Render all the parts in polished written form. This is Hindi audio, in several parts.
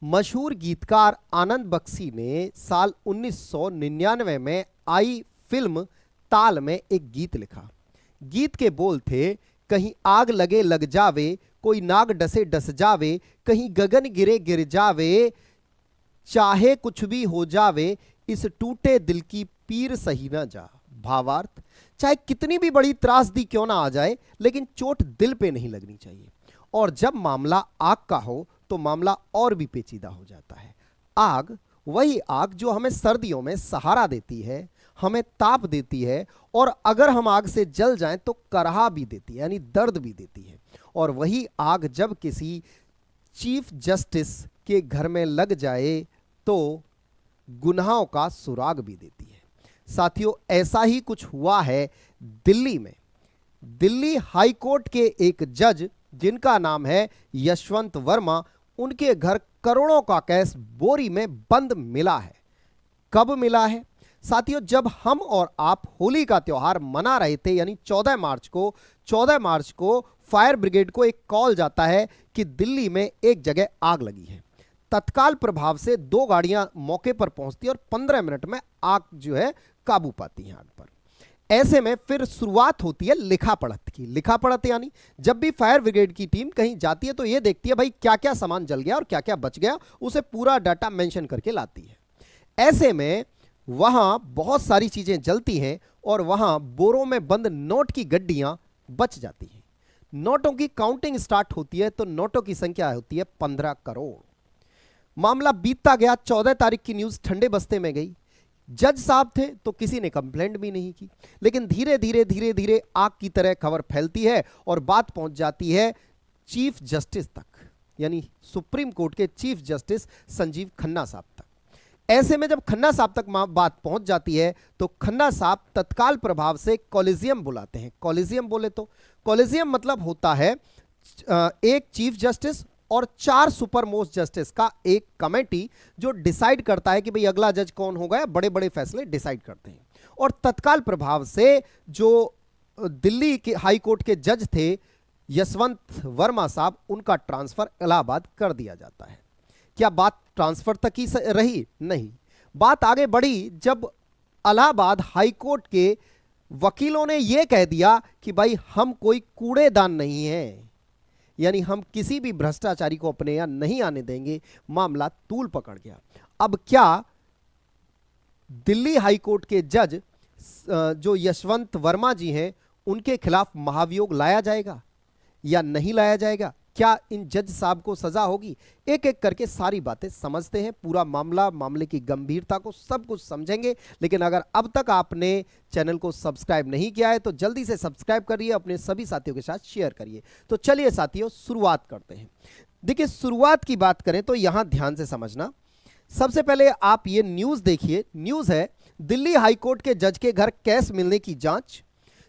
मशहूर गीतकार आनंद बख्शी ने साल 1999 में आई फिल्म ताल में एक गीत लिखा। गीत के बोल थे, कहीं आग लगे लग जावे, कोई नाग डसे डस जावे, कहीं गगन गिरे गिर जावे, चाहे कुछ भी हो जावे, इस टूटे दिल की पीर सही ना जा। भावार्थ, चाहे कितनी भी बड़ी त्रासदी क्यों ना आ जाए, लेकिन चोट दिल पे नहीं लगनी चाहिए। और जब मामला आग का हो तो मामला और भी पेचीदा हो जाता है। आग, वही आग जो हमें सर्दियों में सहारा देती है, हमें ताप देती है, और अगर हम आग से जल जाएं तो कराह भी देती है, यानी दर्द भी देती है। और वही आग जब किसी चीफ जस्टिस के घर में लग जाए तो गुनाहों का सुराग भी देती है। साथियों, ऐसा ही कुछ हुआ है दिल्ली में। दिल्ली हाई कोर्ट के एक जज जिनका नाम है यशवंत वर्मा, उनके घर करोड़ों का कैश बोरी में बंद मिला है। कब मिला है साथियों? जब हम और आप होली का त्योहार मना रहे थे, यानी 14 मार्च को फायर ब्रिगेड को एक कॉल जाता है कि दिल्ली में एक जगह आग लगी है। तत्काल प्रभाव से 2 गाड़ियां मौके पर पहुंचती है और 15 मिनट में आग जो है काबू पाती है आग पर। ऐसे में फिर शुरुआत होती है लिखा पढ़त की। लिखा पढ़त यानी जब भी फायर ब्रिगेड की टीम कहीं जाती है तो यह देखती है भाई क्या क्या सामान जल गया और क्या क्या बच गया, उसे पूरा डाटा मेंशन करके लाती है। ऐसे में वहां बहुत सारी चीजें जलती हैं और वहां बोरों में बंद नोट की गड्डियां बच जाती हैं। नोटों की काउंटिंग स्टार्ट होती है तो नोटों की संख्या होती है 15 करोड़। मामला बीतता गया। 14 तारीख की न्यूज ठंडे बस्ते में गई। जज साहब थे तो किसी ने कंप्लेंट भी नहीं की, लेकिन धीरे धीरे आग की तरह खबर फैलती है और बात पहुंच जाती है चीफ जस्टिस तक, यानी सुप्रीम कोर्ट के चीफ जस्टिस संजीव खन्ना साहब तक। ऐसे में जब खन्ना साहब तक बात पहुंच जाती है तो खन्ना साहब तत्काल प्रभाव से कॉलेजियम बुलाते हैं। कॉलेजियम बोले तो कॉलेजियम मतलब होता है एक चीफ जस्टिस और 4 सुपर मोस्ट जस्टिस का एक कमेटी जो डिसाइड करता है कि भाई अगला जज कौन होगा। बड़े बड़े फैसले डिसाइड करते हैं। और तत्काल प्रभाव से जो दिल्ली के हाई कोर्ट के जज थे यशवंत वर्मा साहब, उनका ट्रांसफर इलाहाबाद कर दिया जाता है। क्या बात ट्रांसफर तक ही रही? नहीं, बात आगे बढ़ी जब इलाहाबाद हाई कोर्ट के वकीलों ने यह कह दिया कि भाई हम कोई कूड़ेदान नहीं है, यानी हम किसी भी भ्रष्टाचारी को अपने यहां नहीं आने देंगे। मामला तूल पकड़ गया। अब क्या दिल्ली हाई कोर्ट के जज जो यशवंत वर्मा जी हैं, उनके खिलाफ महाभियोग लाया जाएगा या नहीं लाया जाएगा? क्या इन जज साहब को सजा होगी? एक एक करके सारी बातें समझते हैं। पूरा मामला, मामले की गंभीरता को सब कुछ समझेंगे। लेकिन अगर अब तक आपने चैनल को सब्सक्राइब नहीं किया है तो जल्दी से सब्सक्राइब करिए, अपने सभी साथियों के साथ शेयर करिए। तो चलिए साथियों, शुरुआत करते हैं। देखिए, शुरुआत की बात करें तो यहां ध्यान से समझना। सबसे पहले आप ये न्यूज देखिए। न्यूज है, दिल्ली हाईकोर्ट के जज के घर कैश मिलने की जांच।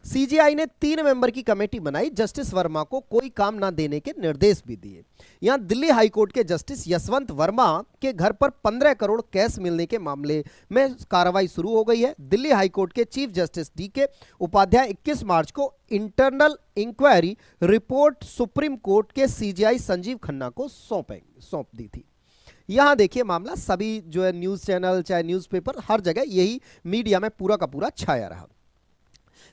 सीजीआई ने 3 मेंबर की कमेटी बनाई, जस्टिस वर्मा को कोई काम ना देने के निर्देश भी दिए। यहां दिल्ली हाईकोर्ट के जस्टिस यशवंत वर्मा के घर पर 15 करोड़ कैश मिलने के मामले में कार्रवाई शुरू हो गई है। दिल्ली हाईकोर्ट के chief justice DK Upadhyay 21 March को internal inquiry report supreme court के सीजीआई संजीव खन्ना को सौंप दी थी। यहां देखिए, मामला सभी जो है न्यूज चैनल चाहे न्यूज़पेपर, हर जगह यही मीडिया में पूरा का पूरा छाया रहा।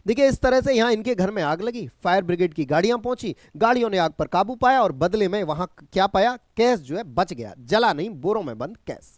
देखिए, इस तरह से यहां इनके घर में आग लगी। फायर ब्रिगेड की गाड़ियां पहुंची, गाड़ियों ने आग पर काबू पाया और बदले में वहां क्या पाया? कैश जो है बच गया, जला नहीं, बोरों में बंद कैश।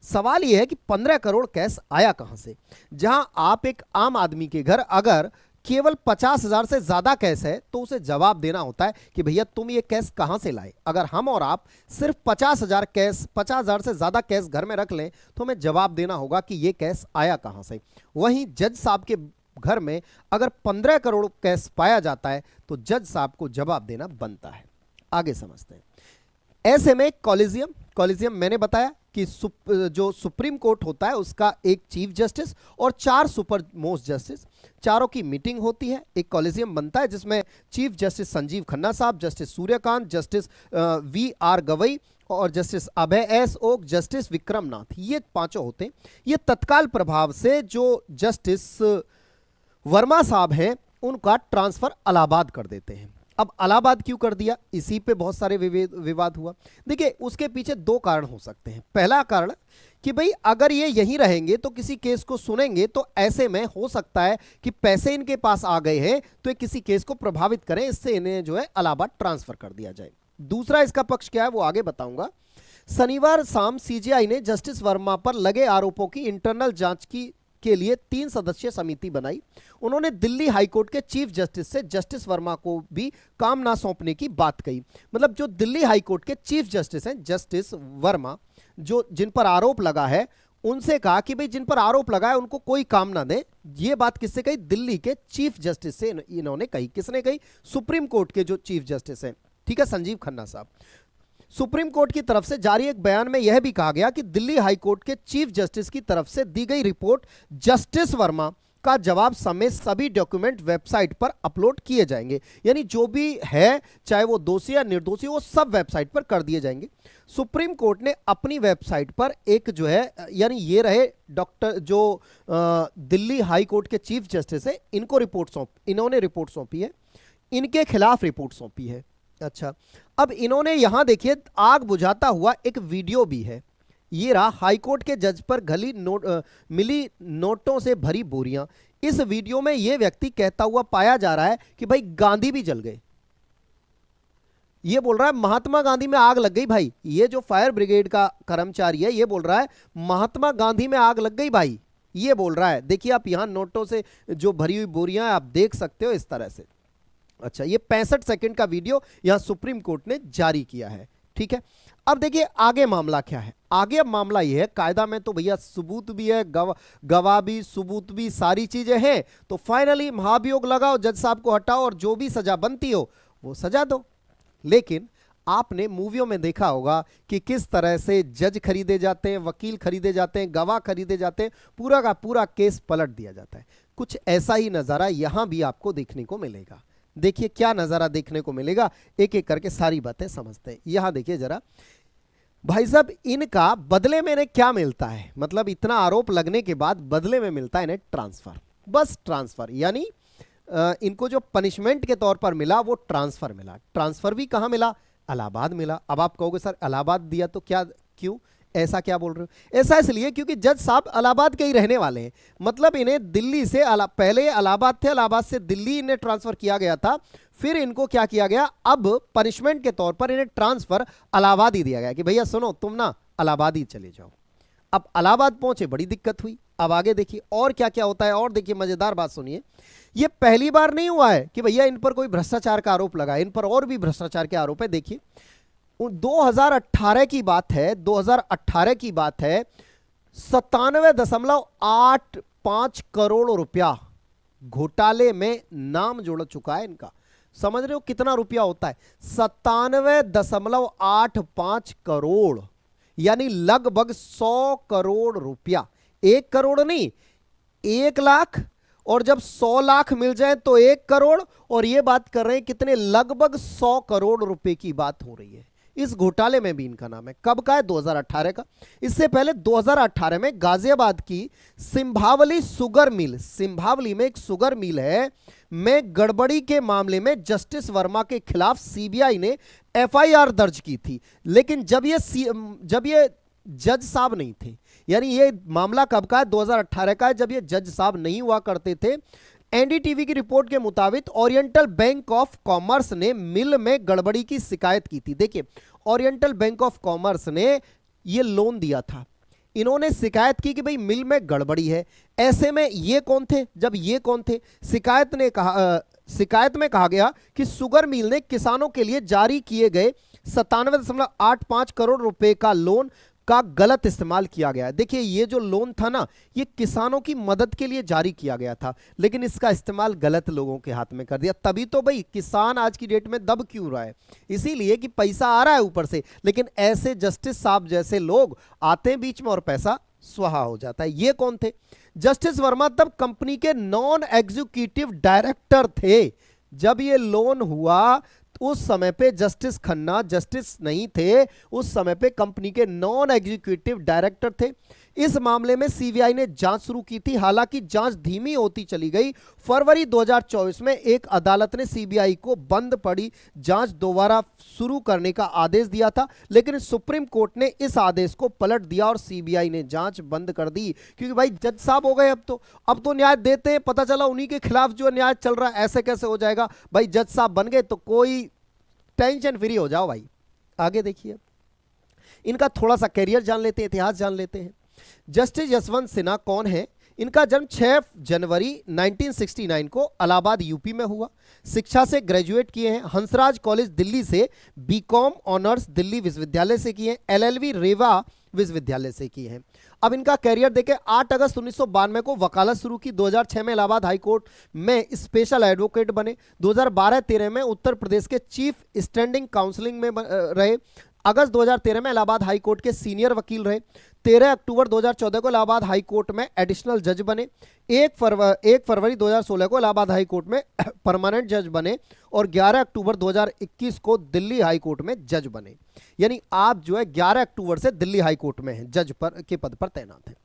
सवाल यह है कि 15 करोड़ कैश आया कहां से? जहां आप एक आम आदमी के घर अगर केवल 50,000 से ज्यादा कैश है तो उसे जवाब देना होता है कि भैया तुम ये कैश कहां से लाए। अगर हम और आप सिर्फ 50,000 से ज्यादा कैश घर में रख लें तो हमें जवाब देना होगा कि ये कैश आया कहां से। वहीं जज साहब के घर में अगर 15 करोड़ कैश पाया जाता है तो जज साहब को जवाब देना बनता है। आगे समझते हैं। ऐसे में कॉलेजियम मैंने बताया कि जो सुप्रीम कोर्ट होता है उसका एक चीफ जस्टिस और 4 सुपर मोस्ट जस्टिस, चारों की मीटिंग होती है। एक कॉलेजियम बनता है जिसमें चीफ जस्टिस संजीव खन्ना साहब, justice Suryakant, justice VR. Gavai और जस्टिस अभय एस ओक, जस्टिस विक्रम नाथ, ये 5 होते हैं। ये तत्काल प्रभाव से जो जस्टिस वर्मा साहब हैं उनका ट्रांसफर इलाहाबाद कर देते हैं। अब इलाहाबाद क्यों कर दिया, इसी पे बहुत सारे विवाद हुआ। देखिए उसके पीछे दो कारण हो सकते हैं। पहला कारण कि भाई अगर ये यहीं रहेंगे तो किसी केस को सुनेंगे, तो ऐसे में हो सकता है कि पैसे इनके पास आ गए हैं तो ये किसी केस को प्रभावित करें, इससे इन्हें जो है इलाहाबाद ट्रांसफर कर दिया जाए। दूसरा इसका पक्ष क्या है वो आगे बताऊंगा। शनिवार शाम सीजीआई ने जस्टिस वर्मा पर लगे आरोपों की इंटरनल जांच के लिए 3 सदस्यीय समिति बनाई। उन्होंने दिल्ली हाईकोर्ट के चीफ जस्टिस से जस्टिस वर्मा को भी काम ना सौंपने की बात कही। मतलब जो दिल्ली हाईकोर्ट के चीफ जस्टिस हैं जस्टिस वर्मा, जो जिन पर आरोप लगा है, उनसे कहा कि भाई जिन पर आरोप लगा है उनको कोई काम ना दे। ये बात किससे कही, दिल्ली के चीफ जस्टिस से इन्होंने कही। किसने कही, सुप्रीम कोर्ट के जो चीफ जस्टिस हैं, ठीक है, संजीव खन्ना साहब। सुप्रीम कोर्ट की तरफ से जारी एक बयान में यह भी कहा गया कि दिल्ली हाईकोर्ट के चीफ जस्टिस की तरफ से दी गई रिपोर्ट जस्टिस वर्मा का जवाब समेत सभी डॉक्यूमेंट वेबसाइट पर अपलोड किए जाएंगे। यानी जो भी है, चाहे वो दोषी या निर्दोषी, वो सब वेबसाइट पर कर दिए जाएंगे। सुप्रीम कोर्ट ने अपनी वेबसाइट पर एक जो है, यानी ये रहे डॉक्टर जो दिल्ली हाई कोर्ट के चीफ जस्टिस है, इन्होंने रिपोर्ट सौंपी है, इनके खिलाफ रिपोर्ट सौंपी है। अच्छा, अब इन्होंने यहां देखिए आग बुझाता हुआ एक वीडियो भी है। ये रहा हाईकोर्ट के जज पर मिली नोटों से भरी बोरियां। इस वीडियो में यह व्यक्ति कहता हुआ पाया जा रहा है कि भाई गांधी भी जल गए। ये बोल रहा है महात्मा गांधी में आग लग गई भाई। ये जो फायर ब्रिगेड का कर्मचारी है ये बोल रहा है महात्मा गांधी में आग लग गई भाई, ये बोल रहा है। देखिए आप यहां नोटों से जो भरी हुई बोरियां आप देख सकते हो इस तरह से। अच्छा, ये 65 सेकंड का वीडियो यहां सुप्रीम कोर्ट ने जारी किया है, ठीक है। अब देखिए आगे मामला क्या है। आगे अब मामला यह है, कायदा में तो भैया सबूत भी है, गवाह भी, सबूत भी, सारी चीजें हैं। तो फाइनली महाभियोग लगाओ, जज साहब को हटाओ और जो भी सजा बनती हो वो सजा दो। लेकिन आपने मूवियों में देखा होगा कि किस तरह से जज खरीदे जाते हैं, वकील खरीदे जाते हैं, गवाह खरीदे जाते हैं, पूरा का पूरा केस पलट दिया जाता है। कुछ ऐसा ही नजारा यहां भी आपको देखने को मिलेगा। देखिए क्या नजारा देखने को मिलेगा, एक एक करके सारी बातें समझते हैं। यहां देखिए जरा भाई साहब, इनका बदले में इन्हें क्या मिलता है। मतलब इतना आरोप लगने के बाद बदले में मिलता है इन्हें ट्रांसफर, बस ट्रांसफर। यानी इनको जो पनिशमेंट के तौर पर मिला वो ट्रांसफर मिला। ट्रांसफर भी कहां मिला, इलाहाबाद मिला। अब आप कहोगे सर इलाहाबाद दिया तो क्या, क्यों ऐसा क्या बोल रहे हो। ऐसा इसलिए क्योंकि जज साहब इलाहाबाद के ही रहने वाले हैं। मतलब इन्हें दिल्ली से पहले इलाहाबाद थे, इलाहाबाद से दिल्ली इन्हें ट्रांसफर किया गया था, फिर इनको क्या किया गया, अब पनिशमेंट के तौर पर इन्हें ट्रांसफर इलाहाबाद ही दिया गया कि भैया सुनो तुम ना इलाहाबाद ही चले जाओ। अब इलाहाबाद पहुंचे, बड़ी दिक्कत हुई। अब आगे देखिए और क्या क्या होता है। और देखिए मजेदार बात सुनिए, ये पहली बार नहीं हुआ है कि भैया इन पर कोई भ्रष्टाचार का आरोप लगा, इन पर और भी भ्रष्टाचार के आरोप है। देखिए 2018 की बात है, 2018 की बात है, 97.85 करोड़ रुपया घोटाले में नाम जोड़ चुका है इनका। समझ रहे हो कितना रुपया होता है, 97.85 करोड़, यानी लगभग 100 करोड़ रुपया। 1 करोड़ नहीं, 1 लाख, और जब 100 लाख मिल जाए तो 1 करोड़, और ये बात कर रहे हैं कितने, लगभग 100 करोड़ रुपए की बात हो रही है। इस घोटाले में भी इनका नाम है। कब का है, 2018 का। इससे पहले 2018 में गाजियाबाद की सिंभावली शुगर मिल, सिंभावली में एक शुगर मिल है, में गड़बड़ी के मामले में जस्टिस वर्मा के खिलाफ सीबीआई ने एफआईआर दर्ज की थी। लेकिन जब ये जज साहब नहीं थे, यानी ये मामला कब का है, 2018 का है, जब ये जज साहब नहीं हुआ करते थे। एनडीटीवी की रिपोर्ट के मुताबिक ओरिएंटल बैंक ऑफ कॉमर्स ने मिल में गड़बड़ी की शिकायत की थी। देखिए ओरिएंटल बैंक ऑफ कॉमर्स ने ये लोन दिया था, इन्होंने शिकायत की कि भाई मिल में गड़बड़ी है। ऐसे में ये कौन थे, जब ये कौन थे, शिकायत में कहा गया कि शुगर मिल ने किसानों के लिए जारी किए गए 97.85 करोड़ रुपए का लोन का गलत इस्तेमाल किया गया। देखिए ये जो लोन था ना, ये किसानों की मदद के लिए जारी किया गया था, लेकिन इसका इस्तेमाल गलत लोगों के हाथ में कर दिया। तभी तो भाई किसान आज की डेट में दब क्यों रहा है, इसीलिए कि पैसा आ रहा है ऊपर से, लेकिन ऐसे जस्टिस साहब जैसे लोग आते हैं बीच में और पैसा स्वाहा हो जाता है। ये कौन थे, जस्टिस वर्मा तब कंपनी के नॉन एग्जीक्यूटिव डायरेक्टर थे। जब ये लोन हुआ उस समय पे जस्टिस खन्ना जस्टिस नहीं थे, उस समय पे कंपनी के नॉन एग्जीक्यूटिव डायरेक्टर थे। इस मामले में सीबीआई ने जांच शुरू की थी, हालांकि जांच धीमी होती चली गई। फरवरी 2024 में एक अदालत ने सीबीआई को बंद पड़ी जांच दोबारा शुरू करने का आदेश दिया था, लेकिन सुप्रीम कोर्ट ने इस आदेश को पलट दिया और सीबीआई ने जांच बंद कर दी, क्योंकि भाई जज साहब हो गए, अब तो न्याय देते हैं, पता चला उन्हीं के खिलाफ जो न्याय चल रहा है, ऐसे कैसे हो जाएगा भाई, जज साहब बन गए तो कोई टेंशन फ्री हो जाओ भाई। आगे देखिए, इनका थोड़ा सा करियर जान लेते हैं, इतिहास जान लेते हैं। जस्टिस यशवंत सिन्हा कौन है? इनका जन्म 6 जनवरी 1969 को इलाहाबाद यूपी में हुआ। शिक्षा से ग्रेजुएट किए हैं, हंसराज कॉलेज दिल्ली से बीकॉम ऑनर्स दिल्ली विश्वविद्यालय से किए हैं, एलएलबी रेवा विश्वविद्यालय से किए हैं। अब इनका कैरियर देखें, 8 अगस्त 1992 को वकालत शुरू की, 2006 में इलाहाबाद हाईकोर्ट में स्पेशल एडवोकेट बने, 2012-13 में उत्तर प्रदेश के चीफ स्टैंडिंग काउंसिलिंग में रहे, अगस्त 2013 में इलाहाबाद हाईकोर्ट के सीनियर वकील रहे, 13 अक्टूबर 2014 को इलाहाबाद हाईकोर्ट में एडिशनल जज बने, 1 फरवरी 2016 को इलाहाबाद हाईकोर्ट में परमानेंट जज बने और 11 अक्टूबर 2021 को दिल्ली हाईकोर्ट में जज बने। यानी आप जो है 11 अक्टूबर से दिल्ली हाईकोर्ट में हैं, जज पर के पद पर तैनात हैं।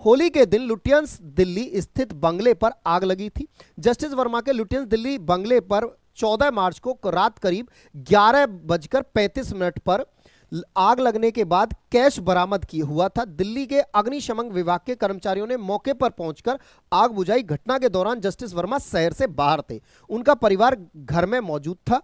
होली के दिन लुटियंस दिल्ली स्थित बंगले पर आग लगी थी। जस्टिस वर्मा के लुटियंस दिल्ली बंगले पर 14 मार्च को रात करीब 11:35 पर आग लगने के बाद कैश बरामद किया हुआ था। दिल्ली के अग्निशमन विभाग के कर्मचारियों ने मौके पर पहुंचकर आग बुझाई। घटना के दौरान जस्टिस वर्मा शहर से बाहर थे, उनका परिवार घर में मौजूद था।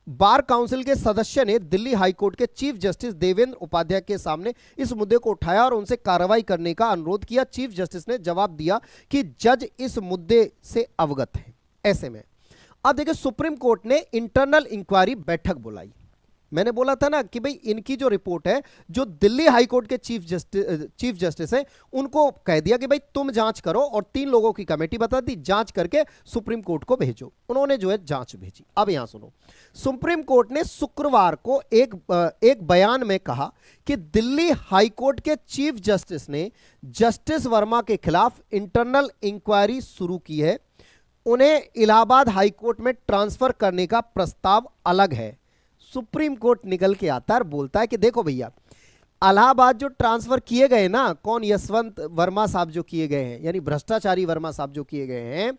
बार काउंसिल के सदस्य ने दिल्ली हाईकोर्ट के चीफ जस्टिस देवेंद्र उपाध्याय के सामने इस मुद्दे को उठाया और उनसे कार्रवाई करने का अनुरोध किया। चीफ जस्टिस ने जवाब दिया कि जज इस मुद्दे से अवगत है। ऐसे में अब देखिए, सुप्रीम कोर्ट ने इंटरनल इंक्वायरी बैठक बुलाई। मैंने बोला था ना कि भाई इनकी जो रिपोर्ट है, जो दिल्ली हाईकोर्ट के चीफ जस्टिस है, उनको कह दिया कि भाई तुम जांच करो, और 3 लोगों की कमेटी बता दी, जांच करके सुप्रीम कोर्ट को भेजो। उन्होंने जो है जांच भेजी। अब यहां सुनो, सुप्रीम कोर्ट ने शुक्रवार को एक बयान में कहा कि दिल्ली हाईकोर्ट के चीफ जस्टिस ने जस्टिस वर्मा के खिलाफ इंटरनल इंक्वायरी शुरू की है। उन्हें इलाहाबाद हाईकोर्ट में ट्रांसफर करने का प्रस्ताव अलग है। सुप्रीम कोर्ट निकल के आता है, बोलता है कि देखो भैया, इलाहाबाद जो ट्रांसफर किए गए ना, कौन, यशवंत वर्मा साहब जो किए गए हैं, यानी भ्रष्टाचारी वर्मा साहब जो किए गए हैं,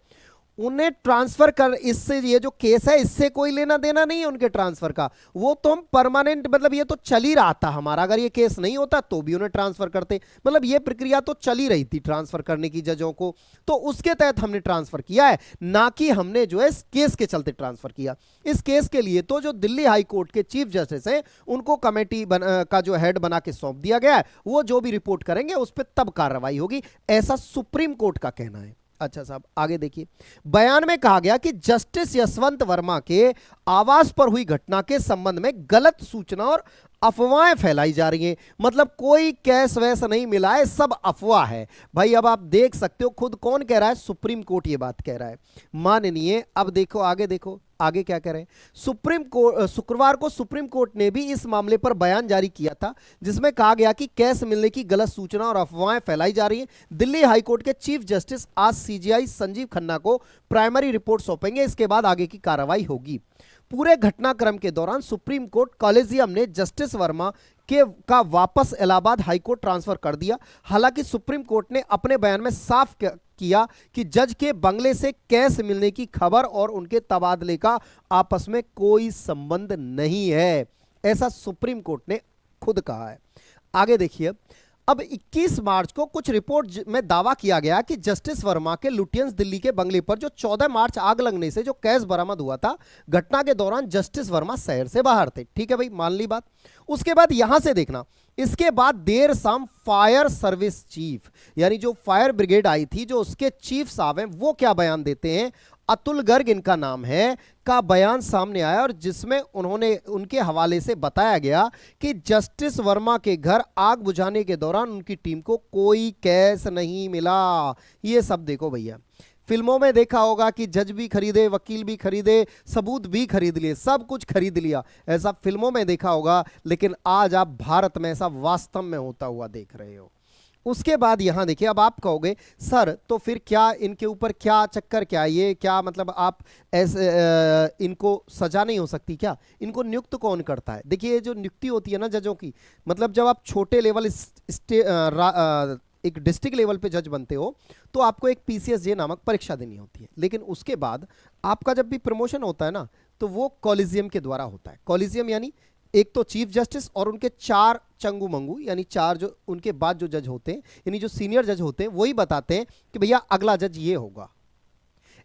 उन्हें ट्रांसफर कर, इससे ये जो केस है इससे कोई लेना देना नहीं है उनके ट्रांसफर का। वो तो हम परमानेंट, मतलब ये तो चल ही रहा था हमारा, अगर ये केस नहीं होता तो भी उन्हें ट्रांसफर करते, मतलब ये प्रक्रिया तो चल ही रही थी ट्रांसफर करने की जजों को, तो उसके तहत हमने ट्रांसफर किया है, ना कि हमने जो है इस केस के चलते ट्रांसफर किया। इस केस के लिए तो जो दिल्ली हाईकोर्ट के चीफ जस्टिस हैं, उनको कमेटी का जो हेड बना के सौंप दिया गया है, वो जो भी रिपोर्ट करेंगे उस पर तब कार्रवाई होगी, ऐसा सुप्रीम कोर्ट का कहना है। अच्छा साहब, आगे देखिए, बयान में कहा गया कि जस्टिस यशवंत वर्मा के आवास पर हुई घटना के संबंध में गलत सूचना और अफवाहें फैलाई जा रही हैं। मतलब कोई कैश वैस नहीं मिला है, सब अफवाह है भाई। अब आप देख सकते हो, खुद कौन कह रहा है? सुप्रीम कोर्ट ये बात कह रहा है, माननीय। अब देखो आगे, देखो आगे क्या कह रहे हैं। शुक्रवार को सुप्रीम कोर्ट ने भी इस मामले पर बयान जारी किया था, जिसमें कहा गया कि कैश मिलने की गलत सूचना और अफवाहें फैलाई जा रही हैं। दिल्ली हाईकोर्ट के चीफ जस्टिस आज सीजीआई संजीव खन्ना को प्राइमरी रिपोर्ट सौंपेंगे, इसके बाद आगे की कार्रवाई होगी। पूरे घटनाक्रम के दौरान सुप्रीम कोर्ट कॉलेजियम ने जस्टिस वर्मा का वापस इलाहाबाद हाईकोर्ट ट्रांसफर कर दिया। हालांकि सुप्रीम कोर्ट ने अपने बयान में साफ किया कि जज के बंगले से कैश मिलने की खबर और उनके तबादले का आपस में कोई संबंध नहीं है, ऐसा सुप्रीम कोर्ट ने खुद कहा है। आगे देखिए, अब 21 मार्च को कुछ रिपोर्ट में दावा किया गया कि जस्टिस वर्मा के लुटियंस दिल्ली के बंगले पर जो 14 मार्च आग लगने से जो कैश बरामद हुआ था, घटना के दौरान जस्टिस वर्मा शहर से बाहर थे। ठीक है भाई, मान ली बात। उसके बाद यहां से देखना, इसके बाद देर शाम फायर सर्विस चीफ, यानी जो फायर ब्रिगेड आई थी, जो उसके चीफ साहब हैं, वो क्या बयान देते हैं, अतुल गर्ग इनका नाम है, का बयान सामने आया, और जिसमें उनके हवाले से बताया गया कि जस्टिस वर्मा के घर आग बुझाने के दौरान उनकी टीम को कोई कैश नहीं मिला। ये सब देखो भैया, फिल्मों में देखा होगा कि जज भी खरीदे, वकील भी खरीदे, सबूत भी खरीद लिए, सब कुछ खरीद लिया, ऐसा फिल्मों में देखा होगा, लेकिन आज आप भारत में ऐसा वास्तव में होता हुआ देख रहे हो। उसके बाद यहां देखिए, अब आप कहोगे सर तो फिर क्या इनके ऊपर क्या चक्कर, क्या ये क्या मतलब आप ऐसे इनको सजा नहीं हो सकती क्या? इनको नियुक्त कौन करता है? देखिए ये जो नियुक्ति होती है ना जजों की, मतलब जब आप छोटे लेवल एक डिस्ट्रिक्ट लेवल पे जज बनते हो तो आपको एक पीसीएसजे नामक परीक्षा देनी होती है, लेकिन उसके बाद आपका जब भी प्रमोशन होता है ना तो वो कॉलेजियम के द्वारा होता है। कॉलेजियम यानी एक तो चीफ जस्टिस और उनके 4 चंगू मंगू यानी 4 जो उनके बाद जो जज होते हैं, यानी जो सीनियर जज होते हैं वही बताते हैं कि भैया अगला जज ये होगा।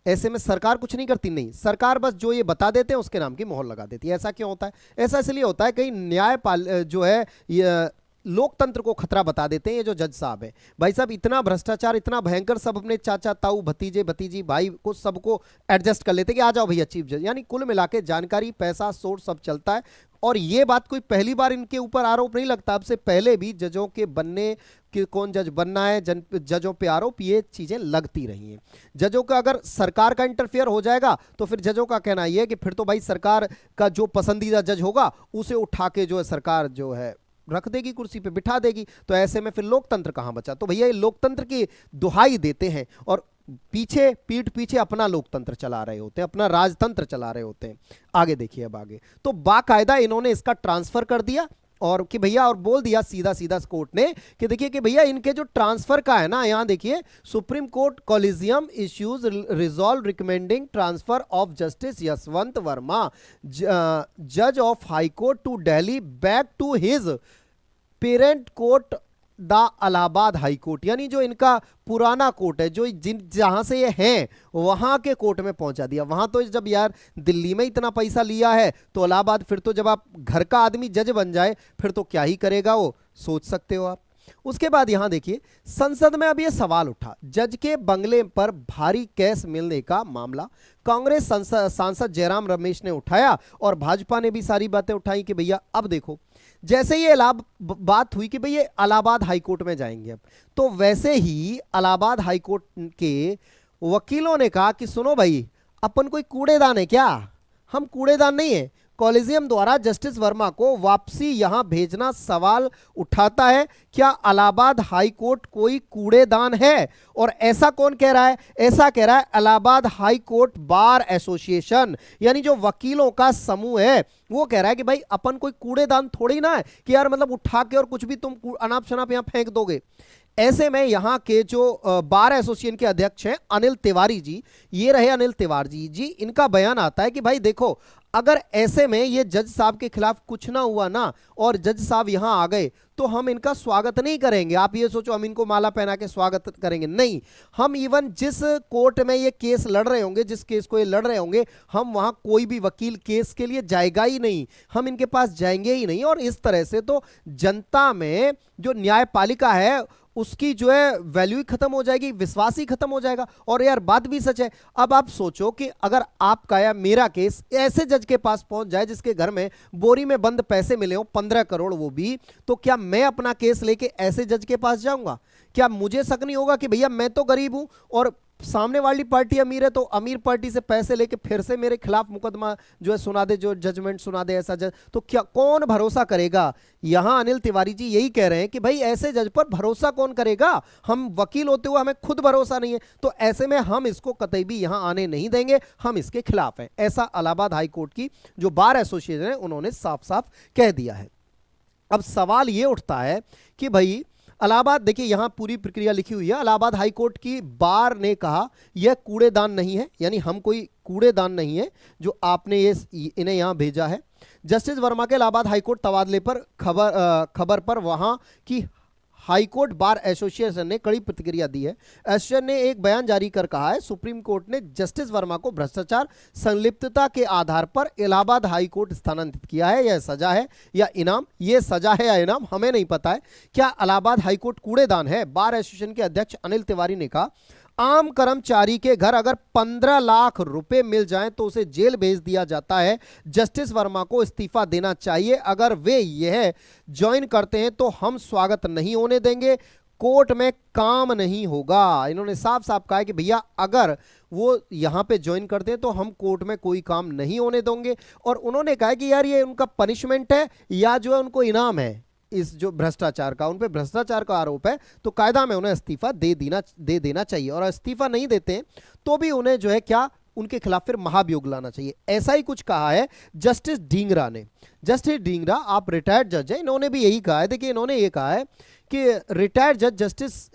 ऐसे में सरकार कुछ नहीं करती, नहीं, सरकार बस जो ये बता देते हैं उसके नाम की मोहर लगा देती है। ऐसा क्यों होता है? ऐसा इसलिए होता है कहीं न्यायपाल जो है ये लोकतंत्र को खतरा बता देते हैं ये जो जज साहब है। भाई साहब इतना भ्रष्टाचार, इतना भयंकर, सब अपने चाचा ताऊ भतीजे भतीजी भाई को सबको एडजस्ट कर लेते कि आ जाओ भैया चीफ जज, यानी कुल मिला के जानकारी पैसा सोर्स सब चलता है। और ये बात कोई पहली बार इनके ऊपर आरोप नहीं लगता, अब से पहले भी जजों के बनने कि कौन जज बनना है, जजों पे आरोप, ये चीजें लगती रही हैं। जजों का अगर सरकार का इंटरफेयर हो जाएगा तो फिर जजों का कहना यह है कि फिर तो भाई सरकार का जो पसंदीदा जज होगा उसे उठा के जो है सरकार जो है रख देगी, कुर्सी पे बिठा देगी। तो ऐसे में फिर लोकतंत्र कहां बचा? तो भैया ये लोकतंत्र की दुहाई देते हैं और पीछे पीठ पीछे अपना लोकतंत्र चला रहे होते हैं, अपना राजतंत्र चला रहे होते हैं। आगे देखिए, अब आगे तो बाकायदा इन्होंने इसका ट्रांसफर कर दिया और कि भैया, और बोल दिया सीधा सीधा कोर्ट ने कि देखिए कि भैया इनके जो ट्रांसफर का है ना, यहां देखिए Supreme Court collegium issues resolve recommending transfer of justice Yashwant Varma जज of High Court to Delhi back to his parent court the Allahabad High Court, यानी जो इनका पुराना कोर्ट है, जो जहां से ये हैं वहां के कोर्ट में पहुंचा दिया। वहां तो जब यार दिल्ली में इतना पैसा लिया है तो इलाहाबाद, फिर तो जब आप घर का आदमी जज बन जाए फिर तो क्या ही करेगा वो, सोच सकते हो आप। उसके बाद यहां देखिए संसद में अब यह सवाल उठा, जज के बंगले पर भारी कैश मिलने का मामला कांग्रेस सांसद जयराम रमेश ने उठाया और भाजपा ने भी सारी बातें उठाई कि भैया अब देखो, जैसे ये बात हुई कि भाई ये इलाहाबाद हाईकोर्ट में जाएंगे अब, तो वैसे ही इलाहाबाद हाईकोर्ट के वकीलों ने कहा कि सुनो भाई, अपन कोई कूड़ेदान है क्या? हम कूड़ेदान नहीं है। कॉलेजियम द्वारा जस्टिस वर्मा को वापसी यहां भेजना सवाल उठाता है, क्या इलाहाबाद हाई कोर्ट कोई कूड़ेदान है? और ऐसा कौन कह रहा है? ऐसा कह रहा है Allahabad High court bar association, यानी जो वकीलों का समूह है वो कह रहा है कि भाई अपन कोई कूड़ेदान थोड़ी ना है कि यार मतलब उठा के और कुछ भी तुम अनाप शनाप यहां फेंक दोगे। ऐसे में यहां के जो बार एसोसिएशन के अध्यक्ष हैं अनिल तिवारी जी, ये रहे अनिल तिवारी जी, इनका बयान आता है कि भाई देखो, अगर ऐसे में ये जज साहब के खिलाफ कुछ ना हुआ ना और जज साहब यहां आ गए तो हम इनका स्वागत नहीं करेंगे। आप ये सोचो हम इनको माला पहना के स्वागत करेंगे, नहीं। हम इवन जिस कोर्ट में ये केस लड़ रहे होंगे, जिस केस को ये लड़ रहे होंगे, हम वहां कोई भी वकील केस के लिए जाएगा ही नहीं, हम इनके पास जाएंगे ही नहीं। और इस तरह से तो जनता में जो न्यायपालिका है उसकी जो है वैल्यू ही खत्म हो जाएगी, विश्वास ही खत्म हो जाएगा। और यार बात भी सच है। अब आप सोचो कि अगर आपका या मेरा केस ऐसे जज के पास पहुंच जाए जिसके घर में बोरी में बंद पैसे मिले हो 15 करोड़ वो भी, तो क्या मैं अपना केस लेके ऐसे जज के पास जाऊंगा? क्या मुझे शक नहीं होगा कि भैया मैं तो गरीब हूं और सामने वाली पार्टी अमीर है, तो अमीर पार्टी से पैसे लेके फिर से मेरे खिलाफ मुकदमा जो है सुना दे, जो जजमेंट सुना दे ऐसा जज, तो क्या कौन भरोसा करेगा? यहां अनिल तिवारी जी यही कह रहे हैं कि भाई ऐसे जज पर भरोसा कौन करेगा? हम वकील होते हुए हमें खुद भरोसा नहीं है, तो ऐसे में हम इसको कतई भी यहां आने नहीं देंगे, हम इसके खिलाफ हैं। ऐसा इलाहाबाद हाईकोर्ट की जो बार एसोसिएशन है उन्होंने साफ साफ कह दिया है। अब सवाल यह उठता है कि भाई इलाहाबाद, देखिए यहां पूरी प्रक्रिया लिखी हुई है। इलाहाबाद हाईकोर्ट की बार ने कहा यह कूड़ेदान नहीं है, यानी हम कोई कूड़ेदान नहीं है जो आपने ये इन्हें यहां भेजा है। जस्टिस वर्मा के इलाहाबाद हाईकोर्ट तबादले पर खबर पर वहां की हाईकोर्ट बार एसोसिएशन ने कड़ी प्रतिक्रिया दी है। एसोसिएशन ने एक बयान जारी कर कहा है सुप्रीम कोर्ट ने जस्टिस वर्मा को भ्रष्टाचार संलिप्तता के आधार पर इलाहाबाद हाईकोर्ट स्थानांतरित किया है। यह सजा है या इनाम? यह सजा है या इनाम हमें नहीं पता है। क्या इलाहाबाद हाईकोर्ट कूड़ेदान है? बार एसोसिएशन के अध्यक्ष अनिल तिवारी ने कहा आम कर्मचारी के घर अगर 15 लाख रुपए मिल जाएं तो उसे जेल भेज दिया जाता है। जस्टिस वर्मा को इस्तीफा देना चाहिए। अगर वे यह ज्वाइन करते हैं तो हम स्वागत नहीं होने देंगे, कोर्ट में काम नहीं होगा। इन्होंने साफ साफ कहा है कि भैया अगर वो यहां पे ज्वाइन करते हैं तो हम कोर्ट में कोई काम नहीं होने देंगे। और उन्होंने कहा कि यार ये उनका पनिशमेंट है या जो है उनको इनाम है। इस जो भ्रष्टाचार का, उन पे भ्रष्टाचार का आरोप है, तो कायदा में उन्हें इस्तीफा दे देना चाहिए। और इस्तीफा नहीं देते हैं तो भी उन्हें जो है क्या, उनके खिलाफ फिर महाभियोग लाना चाहिए। ऐसा ही कुछ कहा है जस्टिस ढींगरा ने। जस्टिस ढींगरा आप रिटायर्ड जज है, इन्होंने भी यही कहा है। देखिए इन्होंने ये कहा है कि रिटायर्ड जज जस्टिस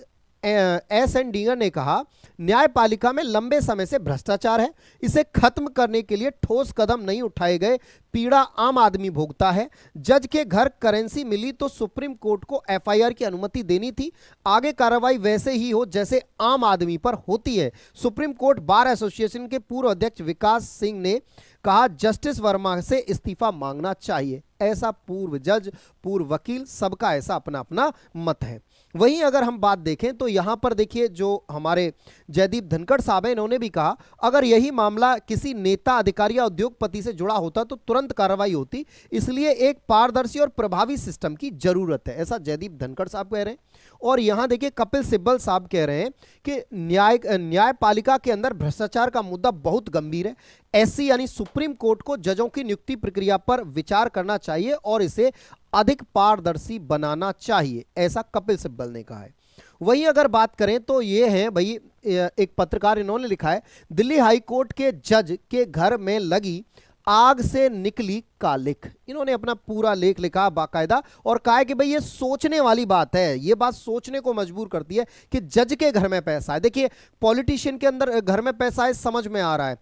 एस एन ढींगर ने कहा, न्यायपालिका में लंबे समय से भ्रष्टाचार है, इसे खत्म करने के लिए ठोस कदम नहीं उठाए गए, पीड़ा आम आदमी भोगता है। जज के घर करेंसी मिली तो सुप्रीम कोर्ट को एफआईआर की अनुमति देनी थी, आगे कार्रवाई वैसे ही हो जैसे आम आदमी पर होती है। सुप्रीम कोर्ट बार एसोसिएशन के पूर्व अध्यक्ष विकास सिंह ने कहा, जस्टिस वर्मा से इस्तीफा मांगना चाहिए। ऐसा पूर्व जज, पूर्व वकील, सबका ऐसा अपना अपना मत है। वहीं अगर हम बात देखें तो यहां पर देखिए जो हमारे जयदीप धनखड़ साहब हैं, इन्होंने भी कहा, अगर यही मामला किसी नेता, अधिकारी या उद्योगपति से जुड़ा होता तो तुरंत कार्रवाई होती, इसलिए एक पारदर्शी और प्रभावी सिस्टम की जरूरत है। ऐसा जयदीप धनखड़ साहब कह रहे हैं। और यहां देखिए कपिल सिब्बल साहब कह रहे हैं कि न्यायपालिका के अंदर भ्रष्टाचार का मुद्दा बहुत गंभीर है। एससी यानी सुप्रीम कोर्ट को जजों की नियुक्ति प्रक्रिया पर विचार करना चाहिए और इसे अधिक पारदर्शी बनाना चाहिए, ऐसा कपिल सिब्बल ने कहा है। वहीं अगर बात करें तो ये है भाई, एक पत्रकार इन्होंने लिखा है, दिल्ली हाई कोर्ट के जज के घर में लगी आग से निकली कालिख। इन्होंने अपना पूरा लेख लिखा बाकायदा और कहा है कि भाई ये सोचने वाली बात है, ये बात सोचने को मजबूर करती है कि जज के घर में पैसा है। देखिए पॉलिटिशियन के अंदर घर में पैसा है, समझ में आ रहा है,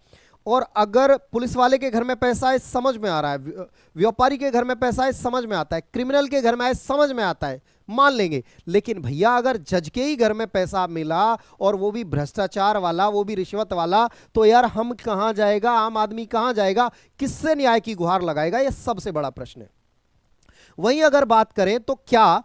और अगर पुलिस वाले के घर में पैसा है समझ में आ रहा है, व्यापारी के घर में पैसा है समझ में आता है, क्रिमिनल के घर में है समझ में आता है, मान लेंगे। लेकिन भैया अगर जज के ही घर में पैसा मिला और वो भी भ्रष्टाचार वाला, वो भी रिश्वत वाला, तो यार हम कहां जाएगा, आम आदमी कहां जाएगा, किससे न्याय की गुहार लगाएगा, यह सबसे बड़ा प्रश्न है। वहीं अगर बात करें तो क्या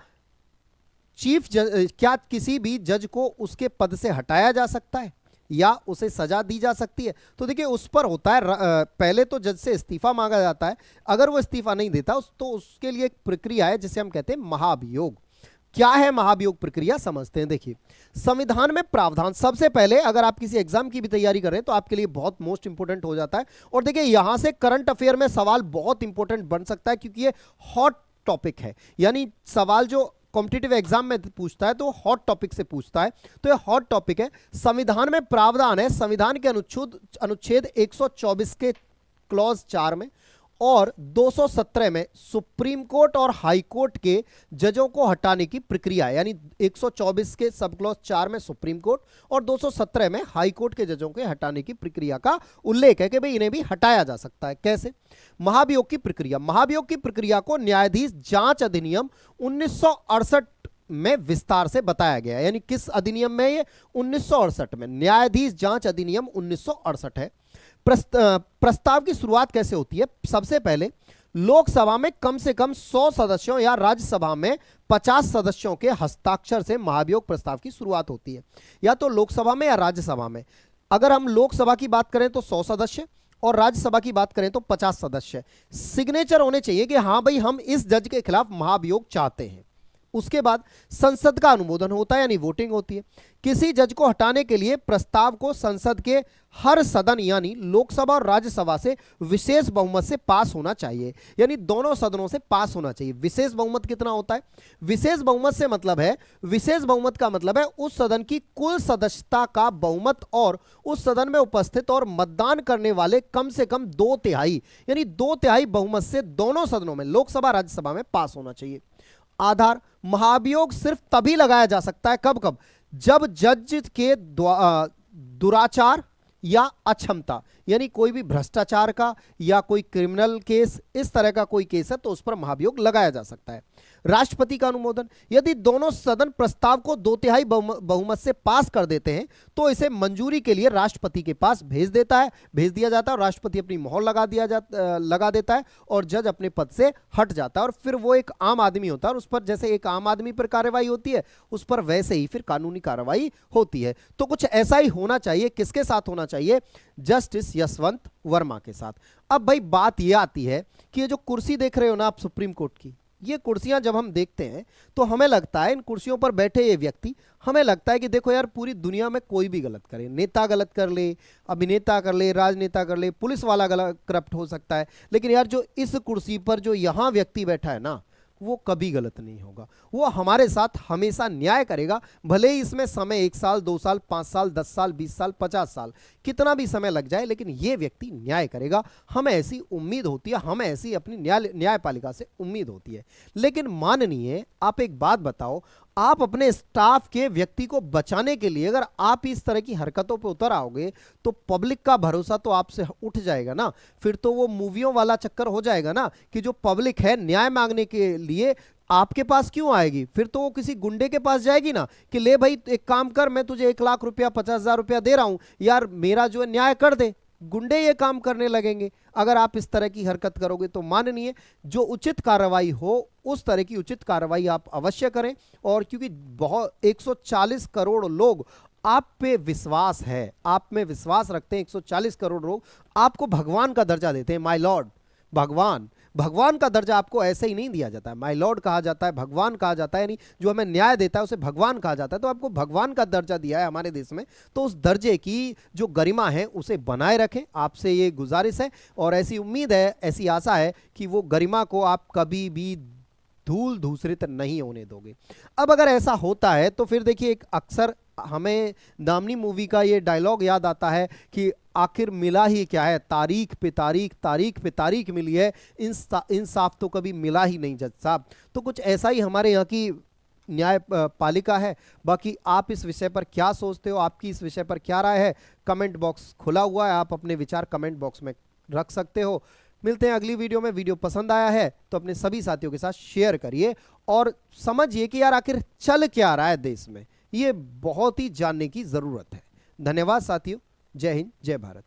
क्या किसी भी जज को उसके पद से हटाया जा सकता है या उसे सजा दी जा सकती है? तो देखिए उस पर होता है, पहले तो जज से इस्तीफा मांगा जाता है, अगर वो इस्तीफा नहीं देता तो उसके लिए एक प्रक्रिया है जिसे हम कहते हैं महाभियोग। क्या है महाभियोग प्रक्रिया, समझते हैं। देखिए संविधान में प्रावधान, सबसे पहले अगर आप किसी एग्जाम की भी तैयारी कर रहे हैं तो आपके लिए बहुत मोस्ट इंपोर्टेंट हो जाता है। और देखिए यहां से करंट अफेयर में सवाल बहुत इंपोर्टेंट बन सकता है क्योंकि ये हॉट टॉपिक है, यानी सवाल जो कॉम्पिटिटिव एग्जाम में पूछता है तो हॉट टॉपिक से पूछता है, तो ये हॉट टॉपिक है। संविधान में प्रावधान है, संविधान के अनुच्छेद 124 के क्लॉज 4 में और 217 में सुप्रीम कोर्ट और हाई कोर्ट के जजों को हटाने की प्रक्रिया है, यानी 124 के सब क्लॉज 4 में सुप्रीम कोर्ट और 217 में हाई कोर्ट के जजों के हटाने की प्रक्रिया का उल्लेख है कि भाई इन्हें भी हटाया जा सकता है। कैसे? महाभियोग की प्रक्रिया, महाभियोग की प्रक्रिया को न्यायाधीश जांच अधिनियम 1968 में विस्तार से बताया गया है। यानी किस अधिनियम में? ये 1968 में, न्यायाधीश जांच अधिनियम 1968 है। प्रस्ताव की शुरुआत कैसे होती है? सबसे पहले लोकसभा में कम से कम 100 सदस्यों या राज्यसभा में 50 सदस्यों के हस्ताक्षर से महाभियोग प्रस्ताव की शुरुआत होती है, या तो लोकसभा में या राज्यसभा में। अगर हम लोकसभा की बात करें तो 100 सदस्य और राज्यसभा की बात करें तो 50 सदस्य। सिग्नेचर होने चाहिए कि हां भाई हम इस जज के खिलाफ महाभियोग चाहते हैं। उसके बाद संसद का अनुमोदन होता है, यानी वोटिंग होती है। किसी जज को हटाने के लिए प्रस्ताव को संसद के हर सदन यानी लोकसभा और राज्यसभा से विशेष बहुमत से पास होना चाहिए, यानी दोनों सदनों से पास होना चाहिए। विशेष बहुमत कितना होता है? विशेष बहुमत से मतलब है, विशेष बहुमत का मतलब है उस सदन की कुल सदस्यता का बहुमत और उस सदन में उपस्थित और मतदान करने वाले कम से कम 2/3 यानी 2/3 बहुमत से दोनों सदनों में, लोकसभा राज्यसभा में पास होना चाहिए। आधार, महाभियोग सिर्फ तभी लगाया जा सकता है, कब कब? जब जज के दुराचार या अक्षमता, यानी कोई भी भ्रष्टाचार का या कोई क्रिमिनल केस, इस तरह का कोई केस है तो उस पर महाभियोग लगाया जा सकता है। राष्ट्रपति का अनुमोदन, यदि दोनों सदन प्रस्ताव को 2/3 बहुमत से पास कर देते हैं तो इसे मंजूरी के लिए राष्ट्रपति के पास भेज दिया जाता है और राष्ट्रपति अपनी मोहर लगा देता है और जज अपने पद से हट जाता है। और फिर वो एक आम आदमी होता है और उस पर जैसे एक आम आदमी पर कार्रवाई होती है उस पर वैसे ही फिर कानूनी कार्रवाई होती है। तो कुछ ऐसा ही होना चाहिए। किसके साथ होना चाहिए? जस्टिस यशवंत वर्मा के साथ। अब भाई बात यह आती है कि ये जो कुर्सी देख रहे हो ना आप सुप्रीम कोर्ट की, ये कुर्सियां जब हम देखते हैं तो हमें लगता है इन कुर्सियों पर बैठे ये व्यक्ति, हमें लगता है कि देखो यार पूरी दुनिया में कोई भी गलत करे, नेता गलत कर ले, अभिनेता कर ले, राजनेता कर ले, पुलिस वाला गलत करप्ट हो सकता है, लेकिन यार जो इस कुर्सी पर जो यहां व्यक्ति बैठा है ना, वो कभी गलत नहीं होगा। वो हमारे साथ हमेशा न्याय करेगा, भले ही इसमें समय 1 साल 2 साल 5 साल 10 साल 20 साल 50 साल कितना भी समय लग जाए, लेकिन ये व्यक्ति न्याय करेगा। हमें ऐसी उम्मीद होती है, हमें ऐसी अपनी न्यायपालिका से उम्मीद होती है। लेकिन माननीय, आप एक बात बताओ, आप अपने स्टाफ के व्यक्ति को बचाने के लिए अगर आप इस तरह की हरकतों पे उतर आओगे तो पब्लिक का भरोसा तो आपसे उठ जाएगा ना। फिर तो वो मूवियों वाला चक्कर हो जाएगा ना कि जो पब्लिक है न्याय मांगने के लिए आपके पास क्यों आएगी, फिर तो वो किसी गुंडे के पास जाएगी ना कि ले भाई एक काम कर, मैं तुझे 1 लाख रुपया 50,000 रुपया दे रहा हूं यार, मेरा जो है न्याय कर दे। गुंडे ये काम करने लगेंगे अगर आप इस तरह की हरकत करोगे। तो माननीय, जो उचित कार्रवाई हो उस तरह की उचित कार्रवाई आप अवश्य करें। और क्योंकि बहुत 140 करोड़ लोग आप पे विश्वास है, आप में विश्वास रखते हैं, 140 करोड़ लोग आपको भगवान का दर्जा देते हैं, माय लॉर्ड, भगवान। भगवान का दर्जा आपको ऐसे ही नहीं दिया जाता है, माय लॉर्ड कहा जाता है, भगवान कहा जाता है, यानी जो हमें न्याय देता है उसे भगवान कहा जाता है। तो आपको भगवान का दर्जा दिया है हमारे देश में, तो उस दर्जे की जो गरिमा है उसे बनाए रखें, आपसे ये गुजारिश है। और ऐसी उम्मीद है, ऐसी आशा है कि वो गरिमा को आप कभी भी धूल धूसरित नहीं होने दोगे। अब अगर ऐसा होता है तो फिर देखिए, एक अक्सर हमें दामिनी मूवी का ये डायलॉग याद आता है कि आखिर मिला ही क्या है, तारीख पे तारीख, तारीख पे तारीख मिली है, इंसाफ तो कभी मिला ही नहीं जज साहब। तो कुछ ऐसा ही हमारे यहाँ की न्याय पालिका है। बाकी आप इस विषय पर क्या सोचते हो, आपकी इस विषय पर क्या राय है, कमेंट बॉक्स खुला हुआ है, आप अपने विचार कमेंट बॉक्स में रख सकते हो। मिलते हैं अगली वीडियो में। वीडियो पसंद आया है तो अपने सभी साथियों के साथ शेयर करिए और समझिए कि यार आखिर चल क्या रहा है देश में, ये बहुत ही जानने की जरूरत है। धन्यवाद साथियों, जय हिंद, जय भारत।